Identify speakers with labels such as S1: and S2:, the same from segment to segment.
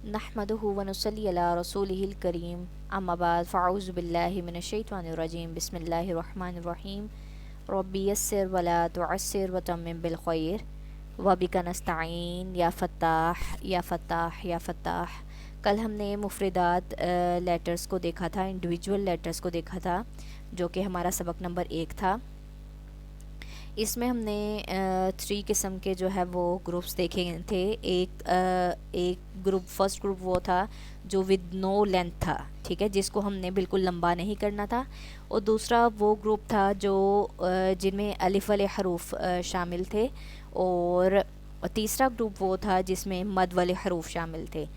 S1: नहमदुहु व नुसल्ली अला रसूलिहिल करीम अम्मा बाद फ़अऊज़ु बिल्लाहि मिनश शैतानिर रजीम बिस्मिल्लाहिर रहमानिर रहीम रब्बी यस्सिर वला तुअस्सिर व तम्मिम बिल खैर व बिका नस्तईन या फ़त्ताह या फ़त्ताह या फ़त्ताह। कल हमने मुफ़रदात लेटर्स को देखा था, इंडिविजुअल लेटर्स को देखा था, जो कि हमारा सबक नंबर 1 था। इसमें हमने 3 किस्म के जो है वो ग्रुप्स देखे थे। एक ग्रुप, फर्स्ट ग्रुप वो था जो विद नो लेंथ था, ठीक है, जिसको हमने बिल्कुल लंबा नहीं करना था। और दूसरा वो ग्रुप था जो जिनमें अलिफ वाले हरूफ शामिल थे। और तीसरा ग्रुप वो था जिसमें मद वाले हरूफ शामिल थे,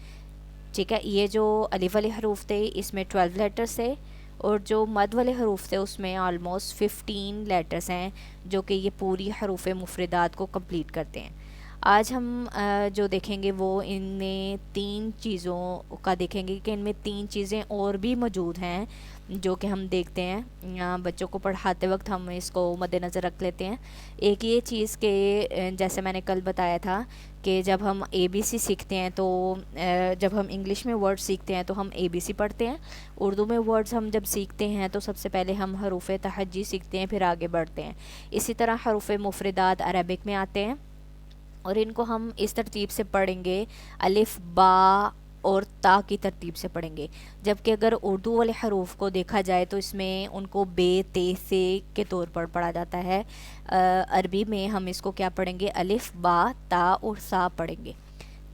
S1: ठीक है। ये जो अलिफ वाले हरूफ थे इसमें 12 लेटर्स थे, और जो मद वाले हरूफ थे उसमें ऑलमोस्ट 15 लेटर्स हैं, जो कि ये पूरी हरूफ मुफरदात को कंप्लीट करते हैं। आज हम जो देखेंगे वो इनमें 3 चीज़ों का देखेंगे कि इनमें 3 चीज़ें और भी मौजूद हैं, जो कि हम देखते हैं बच्चों को पढ़ाते वक्त हम इसको मद्देनज़र रख लेते हैं। एक ये चीज़ के जैसे मैंने कल बताया था कि जब हम ABC सीखते हैं तो जब हम इंग्लिश में वर्ड सीखते हैं तो हम ABC पढ़ते हैं। उर्दू में वर्ड्स हम जब सीखते हैं तो सबसे पहले हम हरूफ तहज्जी सीखते हैं, फिर आगे बढ़ते हैं। इसी तरह हरूफ मुफरदात अरबिक में आते हैं और इनको हम इस तरतीब से पढ़ेंगे, अलिफ बा और ता की तरतीब से पढ़ेंगे। जबकि अगर उर्दू वाले हरूफ को देखा जाए तो इसमें उनको बे ते से के तौर पर पढ़ा जाता है। अरबी में हम इसको क्या पढ़ेंगे, अलिफ बा ता और सा पढ़ेंगे,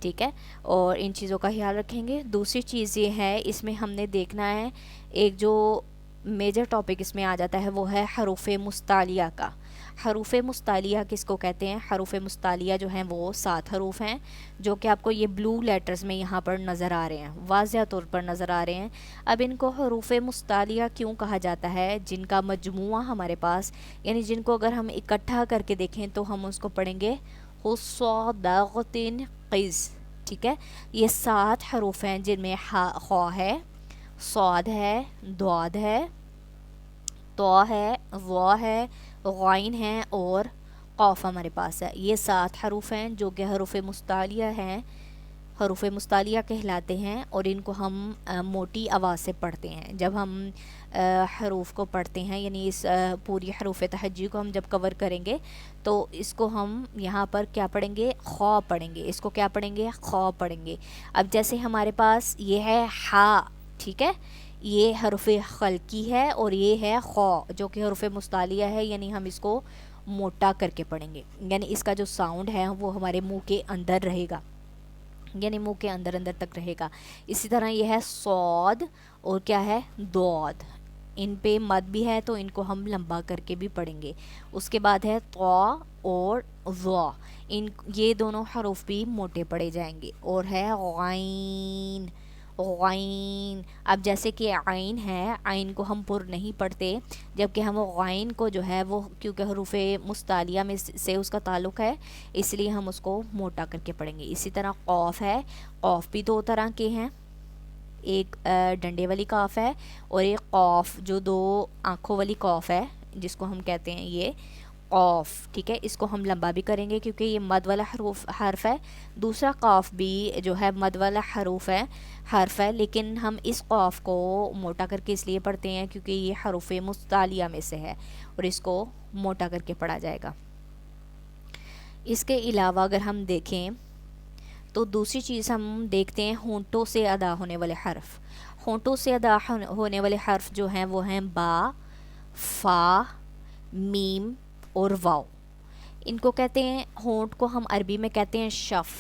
S1: ठीक है। और इन चीज़ों का ख्याल रखेंगे। दूसरी चीज़ ये है, इसमें हमने देखना है एक जो मेजर टॉपिक इसमें आ जाता है वो है हरूफ मुस्तालिया का। हरूफ मुस्तालिया किसको कहते हैं? हरूफ मुस्तालिया जो हैं वो 7 हरूफ हैं, जो कि आपको ये ब्लू लेटर्स में यहाँ पर नज़र आ रहे हैं, वाज़िया तौर पर नज़र आ रहे हैं। अब इनको हरूफ मुस्तालिया क्यों कहा जाता है? जिनका मजमुआ हमारे पास, यानी जिनको अगर हम इकट्ठा करके देखें तो हम उसको पढ़ेंगे हुस्सदागतिन क़िज़, ठीक है। ये 7 हरूफ हैं जिनमें खा है, सौद है, द्वाद है, तो है, वा है, गैन है और क़ाफ हमारे पास है। ये 7 हरूफ हैं जो कि हरूफ मुस्तालिया हैं, हरूफ मुस्तालिया कहलाते हैं। और इनको हम मोटी आवाज़ से पढ़ते हैं। जब हम हरूफ को पढ़ते हैं, यानी इस पूरी हरूफ तहज्जी को हम जब कवर करेंगे तो इसको हम यहाँ पर क्या पढ़ेंगे, खौ पढ़ेंगे। इसको क्या पढ़ेंगे, खौ पढ़ेंगे। अब जैसे हमारे पास ये है हा, ठीक है, ये हरफ खल्की है और ये है खौ जो कि हरफ मुस्तालिया है, यानी हम इसको मोटा करके पढ़ेंगे, यानी इसका जो साउंड है वो हमारे मुंह के अंदर रहेगा, यानी मुंह के अंदर अंदर तक रहेगा। इसी तरह यह है सौद और क्या है, दौद। इन पे मद भी है तो इनको हम लंबा करके भी पढ़ेंगे। उसके बाद है तो और ज़ा, इन ये दोनों हरूफ भी मोटे पढ़े जाएंगे। और है गैन, गैन। अब जैसे कि आइन है, आइन को हम पुर नहीं पढ़ते, जबकि हम गैन को जो है वो क्योंकि हरूफ मुस्तालिया में से उसका ताल्लुक़ है इसलिए हम उसको मोटा करके पढ़ेंगे। इसी तरह क़ाफ है, क़ाफ भी 2 तरह के हैं, एक डंडे वाली काफ है और एक क़ाफ जो 2 आँखों वाली काफ है जिसको हम कहते हैं ये क़ाफ, ठीक है। इसको हम लंबा भी करेंगे क्योंकि ये मद वाला हर्फ है। दूसरा क़ाफ भी जो है मद वाला हर्फ है, लेकिन हम इस क़ाफ को मोटा करके इसलिए पढ़ते हैं क्योंकि ये हरूफ मुस्तालिया में से है और इसको मोटा करके पढ़ा जाएगा। इसके अलावा अगर हम देखें तो दूसरी चीज़ हम देखते हैं होंठों से अदा होने वाले हर्फ। होंठों से अदा होने वाले हर्फ जो हैं वो हैं बा, फ़ा, मीम और वाव। इनको कहते हैं, होंठ को हम अरबी में कहते हैं शफ़।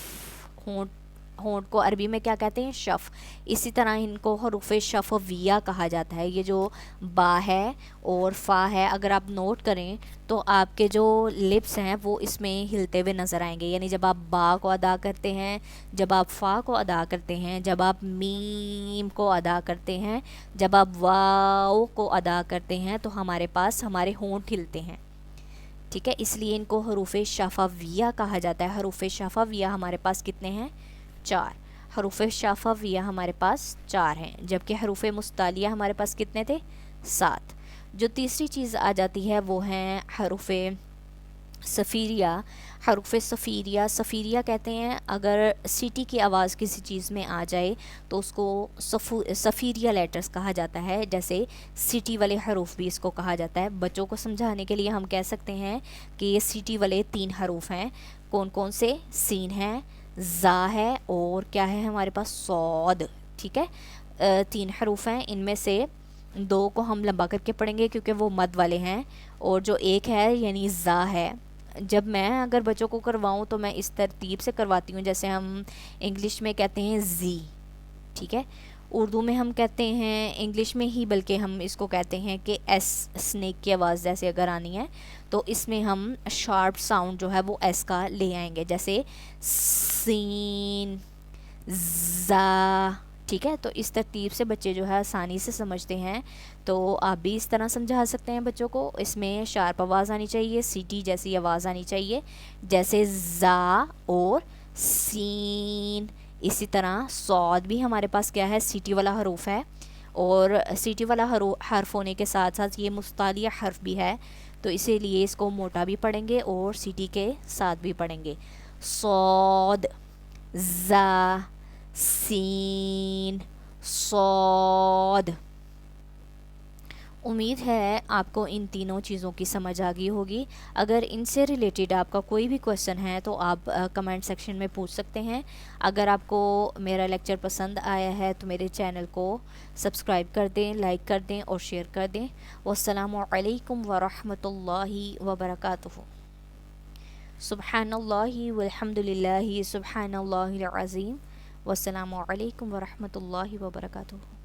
S1: होंठ को अरबी में क्या कहते हैं, शफ़। इसी तरह इनको हरूफ शफ़विया कहा जाता है। ये जो बा है और फ़ा है, अगर आप नोट करें तो आपके जो लिप्स हैं वो इसमें हिलते हुए नज़र आएंगे, यानी जब आप बा को अदा करते हैं, जब आप फ़ा को अदा करते हैं, जब आप मीम को अदा करते हैं, जब आप वाव को अदा करते हैं तो हमारे पास हमारे होंठ हिलते हैं, ठीक है। इसलिए इनको हरूफ शफ़विया कहा जाता है। हरूफ शफ़विया हमारे पास कितने हैं, 4। हरूफ शफ़विया हमारे पास 4 हैं, जबकि हरूफ मुस्तालिया हमारे पास कितने थे, 7। जो तीसरी चीज़ आ जाती है वो हैं हरूफ सफ़ीरिया, हरूफ सफ़ीरिया, सफ़ीरिया कहते हैं अगर सीटी की आवाज़ किसी चीज़ में आ जाए तो उसको सफ़ीरिया लेटर्स कहा जाता है। जैसे सीटी वाले हरूफ भी इसको कहा जाता है। बच्चों को समझाने के लिए हम कह सकते हैं कि ये सीटी वाले 3 हरूफ हैं। कौन कौन से? सीन है, ज़ा है और क्या है हमारे पास? सौद। ठीक है, 3 हरूफ हैं। इनमें से 2 को हम लंबा करके पढ़ेंगे क्योंकि वो मद वाले हैं, और जो एक है यानी ज़ा है, जब मैं अगर बच्चों को करवाऊँ तो मैं इस तरतीब से करवाती हूँ जैसे हम इंग्लिश में कहते हैं ज़ी। ठीक है, उर्दू में हम कहते हैं इंग्लिश में ही, बल्कि हम इसको कहते हैं कि एस, स्नेक की आवाज़ जैसे अगर आनी है तो इसमें हम शार्प साउंड जो है वो एस का ले आएंगे, जैसे सीन, ज़ा। ठीक है, तो इस तरतीब से बच्चे जो है आसानी से समझते हैं। तो आप भी इस तरह समझा सकते हैं बच्चों को। इसमें शार्प आवाज़ आनी चाहिए, सीटी जैसी आवाज़ आनी चाहिए, जैसे ज़ा और सीन। इसी तरह सौद भी हमारे पास क्या है? सीटी वाला हरूफ है, और सीटी वाला हर्फ होने के साथ साथ ये मुस्तालिया हर्फ भी है, तो इसीलिए इसको मोटा भी पढ़ेंगे और सीटी के साथ भी पढ़ेंगे। सौद, ज़ा, सीन, सौद। उम्मीद है आपको इन तीनों चीज़ों की समझ आ गई होगी। अगर इनसे रिलेटेड आपका कोई भी क्वेश्चन है तो आप कमेंट सेक्शन में पूछ सकते हैं। अगर आपको मेरा लेक्चर पसंद आया है तो मेरे चैनल को सब्सक्राइब कर दें, लाइक कर दें और शेयर कर दें। वस्सलामु अलैकुम वरहमतुल्लाहि वबरकातुहू। सुब्हानल्लाहि वल्हम्दुलिल्लाहि सुब्हानल्लाहिल अज़ीम। वस्सलामु अलैकुम वरहमतुल्लाहि वबरकातुहू।